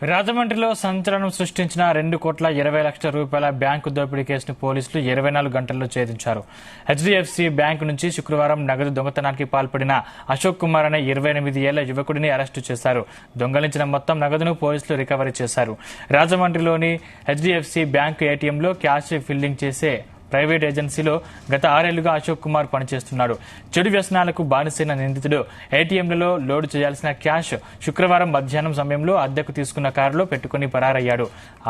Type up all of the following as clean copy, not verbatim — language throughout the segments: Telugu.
రాజమండ్రిలో సంచలనం సృష్టించిన 2,20,00,000 రూపాయల బ్యాంకు దోపిడీ కేసును పోలీసులు 24 గంటల్లో ఛేదించారు. హెచ్డీఎఫ్సీ బ్యాంకు నుంచి శుక్రవారం నగదు దొంగతనానికి పాల్పడిన అశోక్ కుమార్ అనే 28 ఏళ్ల యువకుడిని అరెస్టు చేశారు. దొంగలించిన మొత్తం నగదును పోలీసులు రికవరీ చేశారు. రాజమండ్రిలోని హెచ్డీఎఫ్సీ బ్యాంకు ఏటీఎంలో క్యాష్ ఫిల్లింగ్ చేసే ప్రైవేట్ ఏజెన్సీలో గత 6 ఏళ్లుగా అశోక్ కుమార్ పనిచేస్తున్నాడు. చెడు వ్యసనాలకు బానిసైన నిందితుడు ఏటీఎంలలో లోడ్ చేయాల్సిన క్యాష్ శుక్రవారం మధ్యాహ్నం సమయంలో అద్దెకు తీసుకున్న కారులో పెట్టుకుని పరారయ్యాడు.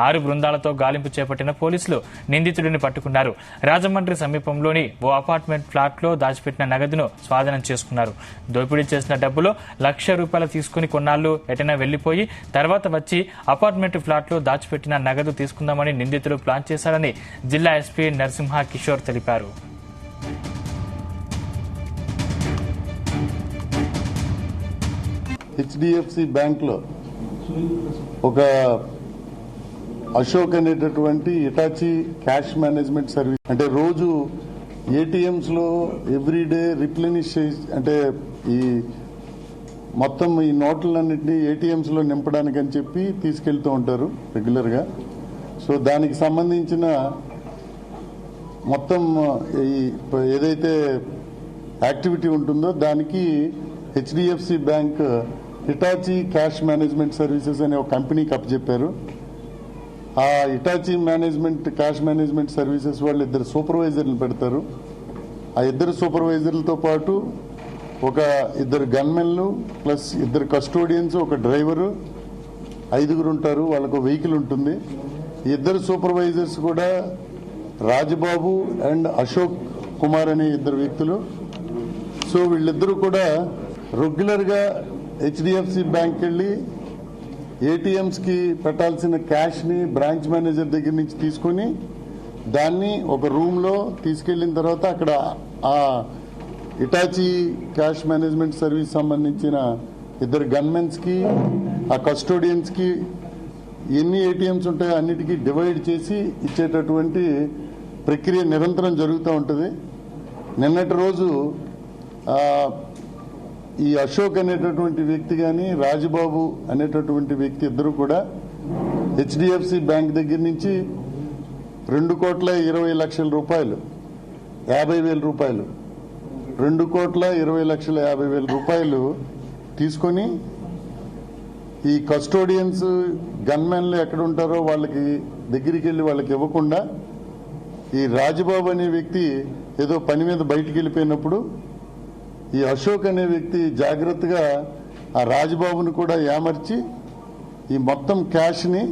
6 బృందాలతో గాలింపు చేపట్టిన పోలీసులు నిందితుడిని పట్టుకున్నారు. రాజమండ్రి సమీపంలోని ఓ అపార్ట్మెంట్ ఫ్లాట్లో దాచిపెట్టిన నగదును స్వాధీనం చేసుకున్నారు. దోపిడీ చేసిన డబ్బులో ₹1,00,000 తీసుకుని కొన్నాళ్లు ఎటైనా వెళ్లిపోయి తర్వాత వచ్చి అపార్ట్మెంట్ ఫ్లాట్లో దాచిపెట్టిన నగదు తీసుకుందామని నిందితుడు ప్లాన్ చేశాడని జిల్లా ఎస్పీ నరసింహ కిషోర్ తెలిపారు. హెచ్డిఎఫ్సి బ్యాంక్ లో ఒక అశోక్ అనేటటువంటి ఇటాచీ క్యాష్ మేనేజ్మెంట్ సర్వీస్ అంటే రోజు ఏటీఎంస్ లో ఎవ్రీడే రిప్లెనిష్ అంటే ఈ మొత్తం ఈ నోట్లన్నింటినీ ఏటీఎంస్ లో నింపడానికి అని చెప్పి తీసుకెళ్తూ ఉంటారు రెగ్యులర్ గా. సో దానికి సంబంధించిన మొత్తం ఏదైతే యాక్టివిటీ ఉంటుందో దానికి HDFC bank Hitachi cash management services అనే ఒక కంపెనీకి అప్పచెప్పారు. ఆ హిటాచీ క్యాష్ మేనేజ్మెంట్ సర్వీసెస్ వాళ్ళు 2 సూపర్వైజర్లు పెడతారు. ఆ 2 సూపర్వైజర్లతో పాటు ఒక 2 గన్మెన్లు ప్లస్ 2 కస్టోడియన్స్, ఒక డ్రైవరు, 5 ఉంటారు. వాళ్ళకు వెహికల్ ఉంటుంది. ఈ 2 సూపర్వైజర్స్ కూడా రాజబాబు అండ్ అశోక్ కుమార్ అనే 2 వ్యక్తులు. సో వీళ్ళిద్దరూ కూడా రెగ్యులర్ గా హెచ్డిఎఫ్సి బ్యాంక్ వెళ్లి ఏటీఎంస్ కి పెట్టాల్సిన క్యాష్ ని బ్రాంచ్ మేనేజర్ దగ్గర నుంచి తీసుకుని దాన్ని ఒక రూమ్ లో తీసుకెళ్లిన తర్వాత అక్కడ ఆ ఇటాచీ క్యాష్ మేనేజ్మెంట్ సర్వీస్ సంబంధించిన 2 గన్మెన్స్ కి ఆ కస్టోడియన్స్ కి ఎన్ని ఏటీఎంస్ ఉంటాయో అన్నిటికీ డివైడ్ చేసి ఇచ్చేటటువంటి ప్రక్రియ నిరంతరం జరుగుతూ ఉంటుంది. నిన్నటి రోజు ఈ అశోక్ అనేటటువంటి వ్యక్తి కానీ రాజబాబు అనేటటువంటి వ్యక్తి ఇద్దరు కూడా హెచ్డిఎఫ్సి బ్యాంక్ దగ్గర నుంచి ₹2,20,00,000 ₹50,000 ₹2,20,50,000 తీసుకొని ఈ కస్టోడియన్స్ గన్మెన్లు ఎక్కడ ఉంటారో వాళ్ళకి దగ్గరికి వెళ్లి వాళ్ళకి ఇవ్వకుండా ఈ రాజబాబు అనే వ్యక్తి ఏదో పని మీద బయటికి వెళ్ళిపోయినప్పుడు ఈ అశోక్ అనే వ్యక్తి జాగ్రత్తగా ఆ రాజబాబును కూడా ఏమర్చి ఈ మొత్తం క్యాష్ ని